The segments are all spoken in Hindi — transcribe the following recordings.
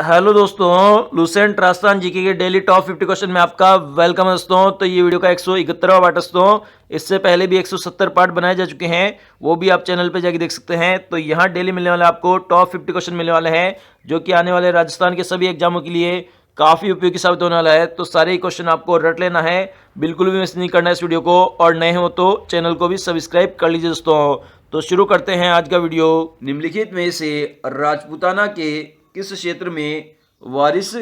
हेलो दोस्तों, लुसेंट राजस्थान जीके के डेली टॉप 50 क्वेश्चन में आपका वेलकम है दोस्तों। तो ये वीडियो का 171वां पार्ट है दोस्तों। इससे पहले भी 170 पार्ट बनाए जा चुके हैं, वो भी आप चैनल पे जाके देख सकते हैं। तो यहाँ डेली मिलने वाले आपको टॉप 50 क्वेश्चन मिलने वाले हैं, जो कि आने वाले राजस्थान के सभी एग्जामों के लिए काफ़ी उपयोगी साबित होने वाला है। तो सारे ही क्वेश्चन आपको रट लेना है, बिल्कुल भी मिस नहीं करना है इस वीडियो को। और नए हो तो चैनल को भी सब्सक्राइब कर लीजिए दोस्तों। तो शुरू करते हैं आज का वीडियो। निम्नलिखित में से राजपूताना के किस क्षेत्र में वारिस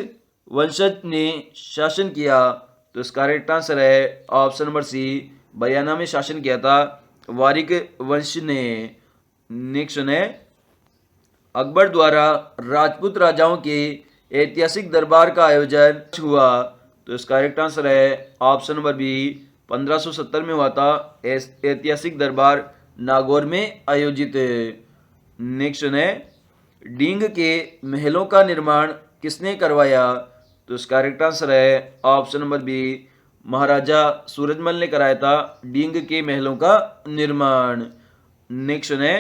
वंशज ने शासन किया? तो इसका करेक्ट आंसर है ऑप्शन नंबर सी, बयाना में शासन किया था वारिक वंश ने। नेक्स्ट है, अकबर द्वारा राजपूत राजाओं के ऐतिहासिक दरबार का आयोजन हुआ? तो इसका करेक्ट आंसर है ऑप्शन नंबर बी, 1570 में हुआ था ऐतिहासिक दरबार नागौर में आयोजित। नेक्स्ट है, डींग के महलों का निर्माण किसने करवाया? तो इसका करेक्ट आंसर है ऑप्शन नंबर बी, महाराजा सूरजमल ने कराया था डींग के महलों का निर्माण। नेक्स्ट है,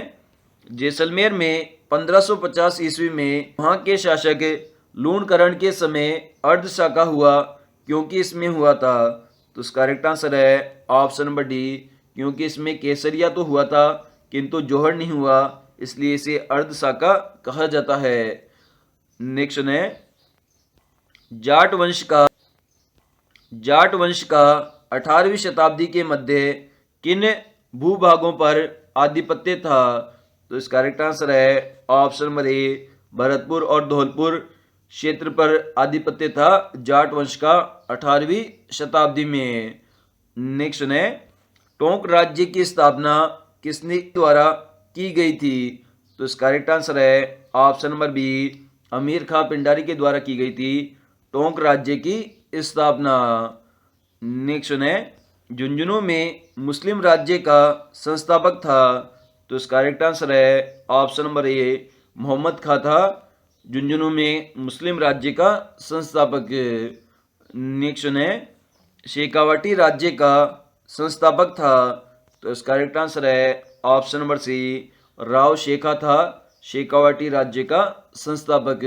जैसलमेर में 1550 ईस्वी में वहां के शासक लूणकरण के समय अर्धशाका हुआ क्योंकि इसमें हुआ था? तो इसका करेक्ट आंसर है ऑप्शन नंबर डी, क्योंकि इसमें केसरिया तो हुआ था किंतु जौहर नहीं हुआ, इसलिए इसे अर्धशाका कहा जाता है। नेक्स्ट है, जाट वंश का जाट वंश का 18वीं शताब्दी के मध्य किन भूभागों पर आधिपत्य था? तो इसका करेक्ट आंसर है ऑप्शन नंबर ए, भरतपुर और धौलपुर क्षेत्र पर आधिपत्य था जाट वंश का 18वीं शताब्दी में। नेक्स्ट है, टोंक राज्य की स्थापना किसने द्वारा की गई थी? तो इसका करेक्ट आंसर है ऑप्शन नंबर बी, अमीर खां पिंडारी के द्वारा की गई थी टोंक राज्य की स्थापना। नेक्स्ट है, झुंझुनू में मुस्लिम राज्य का संस्थापक था? तो इसका करेक्ट आंसर है ऑप्शन नंबर ए, मोहम्मद खां था झुंझुनू में मुस्लिम राज्य का संस्थापक। नेक्स्ट है, शेखावाटी राज्य का संस्थापक था? तो इसका करेक्ट आंसर है ऑप्शन नंबर सी, राव शेखा था शेखावाटी राज्य का संस्थापक।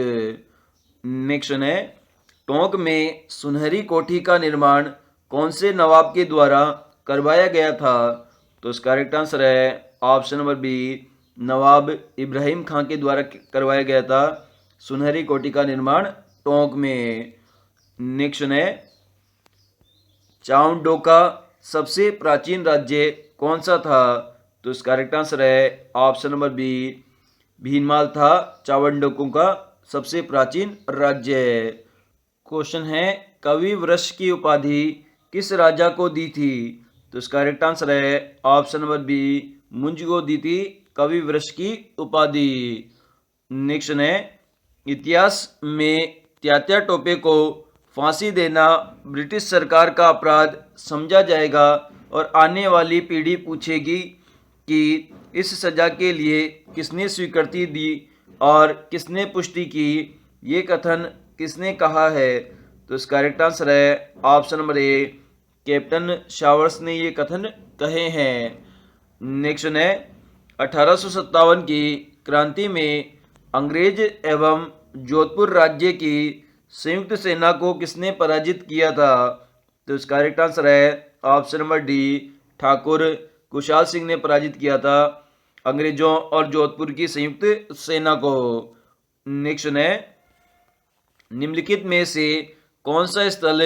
नेक्स्ट है, टोंक में सुनहरी कोठी का निर्माण कौन से नवाब के द्वारा करवाया गया था? तो इसका करेक्ट आंसर है ऑप्शन नंबर बी, नवाब इब्राहिम खां के द्वारा करवाया गया था सुनहरी कोठी का निर्माण टोंक में। नेक्स्ट है, चावंडो का सबसे प्राचीन राज्य कौन सा था? तो इसका करेक्ट आंसर है ऑप्शन नंबर बी, भीनमाल था चावंडों का सबसे प्राचीन राज्य। क्वेश्चन है, कवि वृष की उपाधि किस राजा को दी थी? तो इसका करेक्ट आंसर है ऑप्शन नंबर बी, मुंज को दी थी कवि वृष की उपाधि। नेक्स्ट है, इतिहास में त्यात्या टोपे को फांसी देना ब्रिटिश सरकार का अपराध समझा जाएगा और आने वाली पीढ़ी पूछेगी कि इस सजा के लिए किसने स्वीकृति दी और किसने पुष्टि की, ये कथन किसने कहा है? तो इसका करेक्ट आंसर है ऑप्शन नंबर ए, कैप्टन शावर्स ने ये कथन कहे हैं। नेक्स्ट है, 1857 की क्रांति में अंग्रेज एवं जोधपुर राज्य की संयुक्त सेना को किसने पराजित किया था? तो इसका करेक्ट आंसर है option number D, Thakur Kushal Singh ने पराजित किया था अंग्रेजों और जोधपुर की संयुक्त सेना को। नेक्स्ट है, निम्नलिखित में से कौन सा स्थल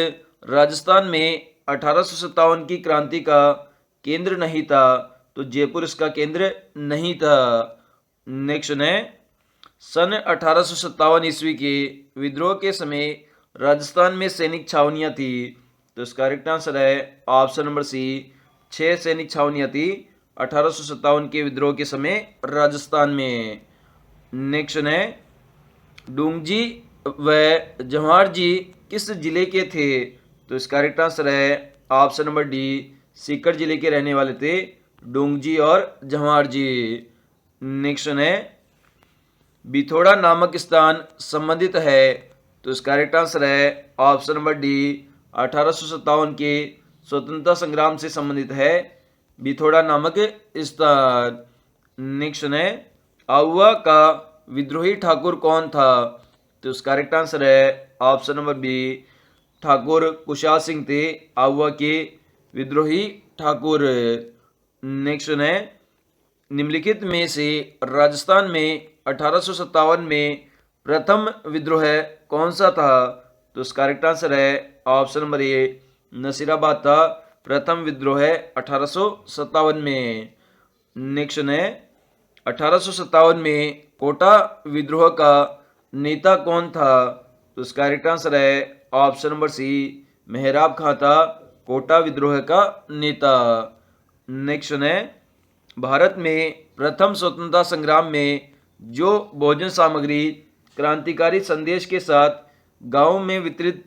राजस्थान में 1857 की क्रांति का केंद्र नहीं था? तो जयपुर इसका केंद्र नहीं था। नेक्स्ट है, सन 1857 ईस्वी के विद्रोह के समय राजस्थान में सैनिक छावनियां थी? तो इसका करेक्ट आंसर है ऑप्शन नंबर सी, 6 सैनिक छावनियां थी 1857 के विद्रोह के समय राजस्थान में। नेक्स्ट है, डूंगजी व जवाहर जी किस जिले के थे? तो इसका करेक्ट आंसर है ऑप्शन नंबर डी, सीकर जिले के रहने वाले थे डूंगजी और जवाहर जी। नेक्स्ट है, बिथोड़ा नामक स्थान संबंधित है? तो इसका करेक्ट आंसर है ऑप्शन नंबर डी, 1857 के स्वतंत्रता संग्राम से संबंधित है बिथोड़ा नामक स्थान। नेक्स्ट है, आउवा का विद्रोही ठाकुर कौन था? तो इसका करेक्ट आंसर है option number B, Thakur Kushal Singh थे आहुआ के विद्रोही ठाकुर। नेक्स्ट है, निम्नलिखित में से राजस्थान में 1857 में प्रथम विद्रोह कौन सा था? तो इसका करेक्ट आंसर है ऑप्शन नंबर ए, नसीराबाद था प्रथम विद्रोह 1857 में। नेक्स्ट है, 1857 में कोटा विद्रोह का नेता कौन था? तो इसका करेक्ट आंसर है ऑप्शन नंबर सी, मेहराब खां था कोटा विद्रोह का नेता। नेक्स्ट है, भारत में प्रथम स्वतंत्रता संग्राम में जो भोजन सामग्री क्रांतिकारी संदेश के साथ गांव में वितरित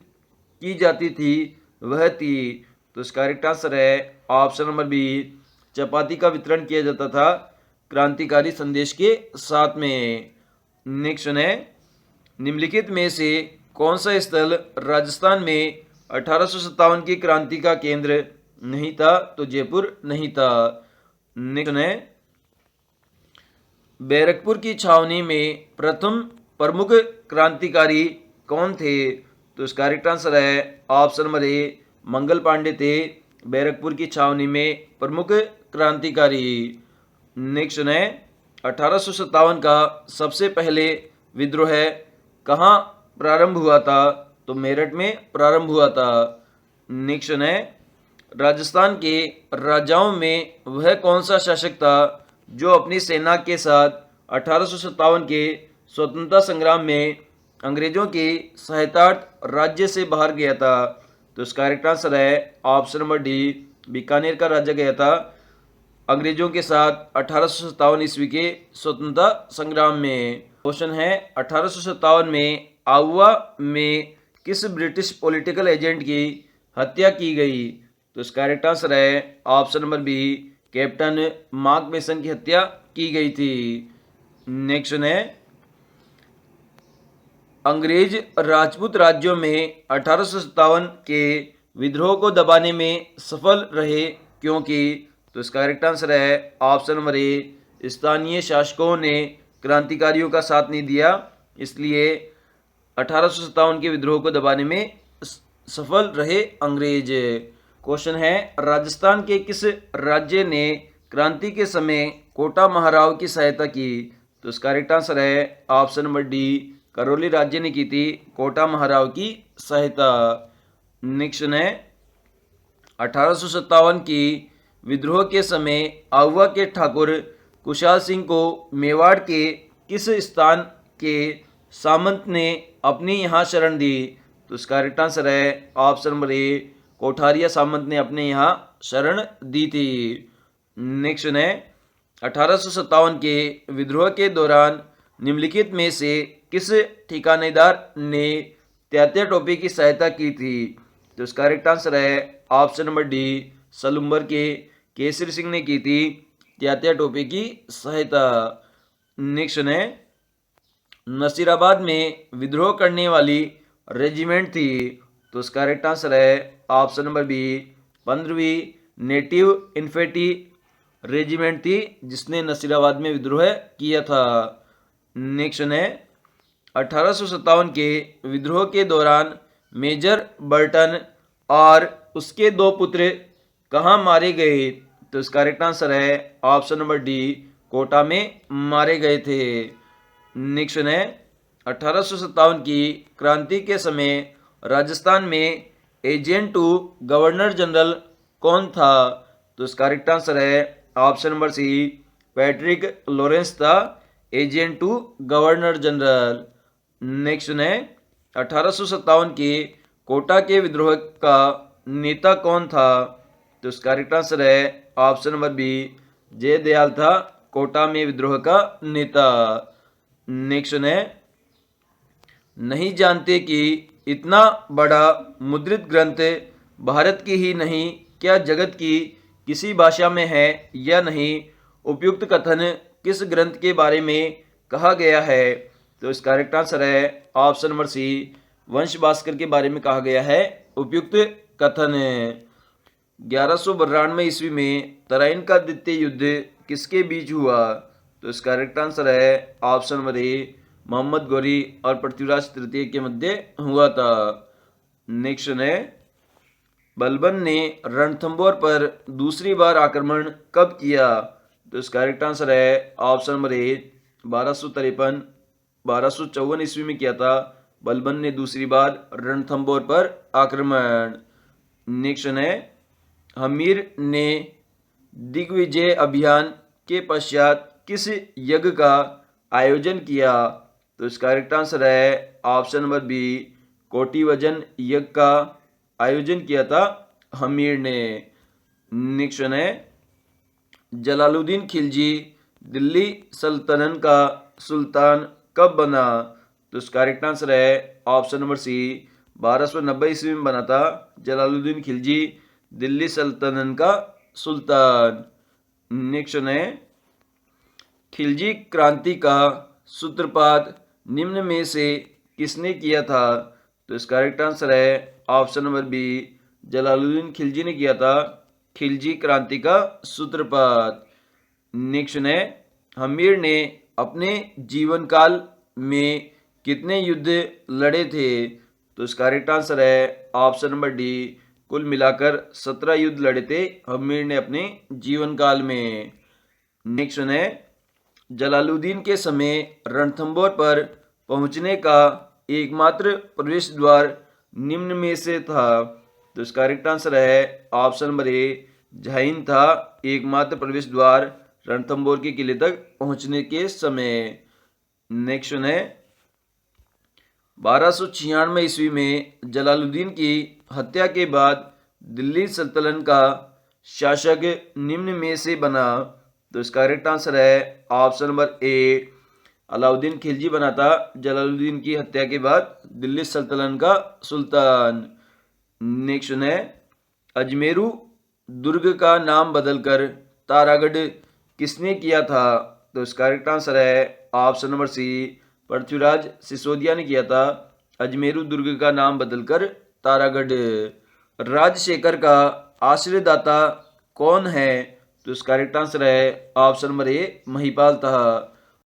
की जाती थी वह थी? तो इसका करेक्ट आंसर है ऑप्शन नंबर बी, चपाती का वितरण किया जाता था क्रांतिकारी संदेश के साथ में। नेक्स्ट है, निम्नलिखित में से कौन सा स्थल राजस्थान में 1857 की क्रांति का केंद्र नहीं था? तो जयपुर नहीं था। नेक्स्ट है, बैरकपुर की छावनी में प्रथम प्रमुख क्रांतिकारी कौन थे? तो इसका करेक्ट आंसर है ऑप्शन नंबर ए, मंगल पांडे थे बैरकपुर की छावनी में प्रमुख क्रांतिकारी। नेक्स्ट है, 1857 का सबसे पहले विद्रोह कहाँ प्रारंभ हुआ था? तो मेरठ में प्रारंभ हुआ था। नेक्स्ट है, राजस्थान के राजाओं में वह कौन सा शासक था जो अपनी सेना के साथ 1857 के स्वतंत्रता संग्राम में अंग्रेजों की सहायतार्थ राज्य से बाहर गया था? तो इसका करेक्ट आंसर है ऑप्शन नंबर डी, बीकानेर का राजा गया था अंग्रेजों के साथ 1857 ईस्वी के स्वतंत्रता संग्राम में। क्वेश्चन है, 1857 में आहुआ में किस ब्रिटिश पॉलिटिकल एजेंट की हत्या की गई? तो इसका करेक्ट आंसर है option number B, captain Mark Mason की हत्या की गई थी। नेक्स्ट है, अंग्रेज राजपूत राज्यों में 1857 के विद्रोह को दबाने में सफल रहे क्योंकि? तो इसका करेक्ट आंसर है ऑप्शन नंबर ए, स्थानीय शासकों ने क्रांतिकारियों का साथ नहीं दिया इसलिए 1857 के विद्रोह को दबाने में सफल रहे अंग्रेज। क्वेश्चन है, राजस्थान के किस राज्य ने क्रांति के समय कोटा महाराव की सहायता की? तो इसका करेक्ट आंसर है ऑप्शन नंबर डी, करौली राज्य ने की थी कोटा महाराव की सहायता। नेक्स्ट है, 1857 की विद्रोह के समय आहुआ के ठाकुर कुशाल सिंह को मेवाड़ के किस स्थान के सामंत ने अपनी यहाँ शरण दी? तो इसका करेक्ट आंसर है ऑप्शन नंबर ए, कोठारिया सामंत ने अपने यहाँ शरण दी थी। नेक्स्ट है, 1857 के विद्रोह के दौरान निम्नलिखित में से किस ठिकानेदार ने त्यात्या टोपी की सहायता की थी? तो इसका करेक्ट आंसर है ऑप्शन नंबर डी, सलुम्बर के केसरी सिंह ने की थी त्यात्या टोपी की सहायता। नेक्स्ट है, नसीराबाद में विद्रोह करने वाली रेजिमेंट थी? तो इसका करेक्ट आंसर है ऑप्शन नंबर बी, 15वीं नेटिव इन्फेंट्री रेजिमेंट थी जिसने नसीराबाद में विद्रोह किया था। नेक्स्ट है, 1857 के विद्रोह के दौरान मेजर बर्टन और उसके दो पुत्र कहाँ मारे गए? तो इसका करेक्ट आंसर है ऑप्शन नंबर डी, कोटा में मारे गए थे। नेक्स्ट है, 1857 की क्रांति के समय राजस्थान में एजेंट टू गवर्नर जनरल कौन था? तो इसका करेक्ट आंसर है option number C, Patrick Lawrence था agent to governor general. Next है, 1857 के कोटा के विद्रोह का नेता कौन था? तो इसका करेक्ट आंसर है ऑप्शन नंबर बी, जयदयाल था कोटा में विद्रोह का नेता। नेक्स्ट है, नहीं जानते कि इतना बड़ा मुद्रित ग्रंथ भारत की ही नहीं क्या जगत की किसी भाषा में है या नहीं? उपयुक्त कथन किस ग्रंथ के बारे में कहा गया है? तो इसका करेक्ट आंसर है ऑप्शन नंबर सी, वंश भास्कर के बारे में कहा गया है उपयुक्त कथन। 1192 ईस्वी में तराइन का द्वितीय युद्ध किसके बीच हुआ? तो इसका करेक्ट आंसर है option number A, Mohammad Ghori और पृथ्वीराज तृतीय के मध्य हुआ था। नेक्स्ट है, बलबन ने रणथंभौर पर दूसरी बार आक्रमण कब किया? तो इसका करेक्ट आंसर है ऑप्शन नंबर ए 1253 1254 ईस्वी में किया था बलबन ने दूसरी बार रणथंभौर पर आक्रमण। नेक्स्ट है, हमीर ने दिग्विजय अभियान के पश्चात किस यज्ञ का आयोजन किया? तो इसका करेक्ट आंसर है ऑप्शन नंबर बी कोटि वजन यज्ञ का आयोजन किया था हमीर ने। नेक्स्ट है, जलालुद्दीन खिलजी दिल्ली सल्तनत का सुल्तान कब बना? तो इसका करेक्ट आंसर है ऑप्शन नंबर सी 1290 ईस्वी में बना था जलालुद्दीन खिलजी दिल्ली सल्तनत का सुल्तान। नेक्स्ट है, खिलजी क्रांति का सूत्रपात निम्न में से किसने किया था? तो इसका करेक्ट आंसर है option number B Jalaluddin Khilji ने किया था खिलजी क्रांति का सूत्रपात। नेक्स्ट है, हमीर ने अपने जीवन काल में कितने युद्ध लड़े थे? तो इसका करेक्ट आंसर है ऑप्शन नंबर डी कुल मिलाकर 17 युद्ध लड़े थे हमीर ने अपने जीवन काल में। नेक्स्ट है, जलालुद्दीन के समय रणथंभौर पर पहुंचने का एकमात्र प्रवेश द्वार निम्न में से था। तो इसका करेक्ट आंसर है ऑप्शन नंबर ए जहीन था एकमात्र प्रवेश द्वार रणथंभौर के किले तक पहुंचने के समय। नेक्स्ट है, 1296 ईस्वी में जलालुद्दीन की हत्या के बाद दिल्ली सल्तनत का शासक निम्न में से बना। तो इसका करेक्ट आंसर है ऑप्शन नंबर ए अलाउद्दीन खिलजी बना था जलालुद्दीन की हत्या के बाद दिल्ली सल्तनत का सुल्तान। नेक्स्ट है, अजमेरू दुर्ग का नाम बदलकर तारागढ़ किसने किया था? तो इसका करेक्ट आंसर है option number C Prithviraj Sisodia ने किया था अजमेरू दुर्ग का नाम बदलकर तारागढ़। राजशेखर का आश्रयदाता कौन है? तो इसका करेक्ट आंसर है ऑप्शन नंबर ए महिपाल था।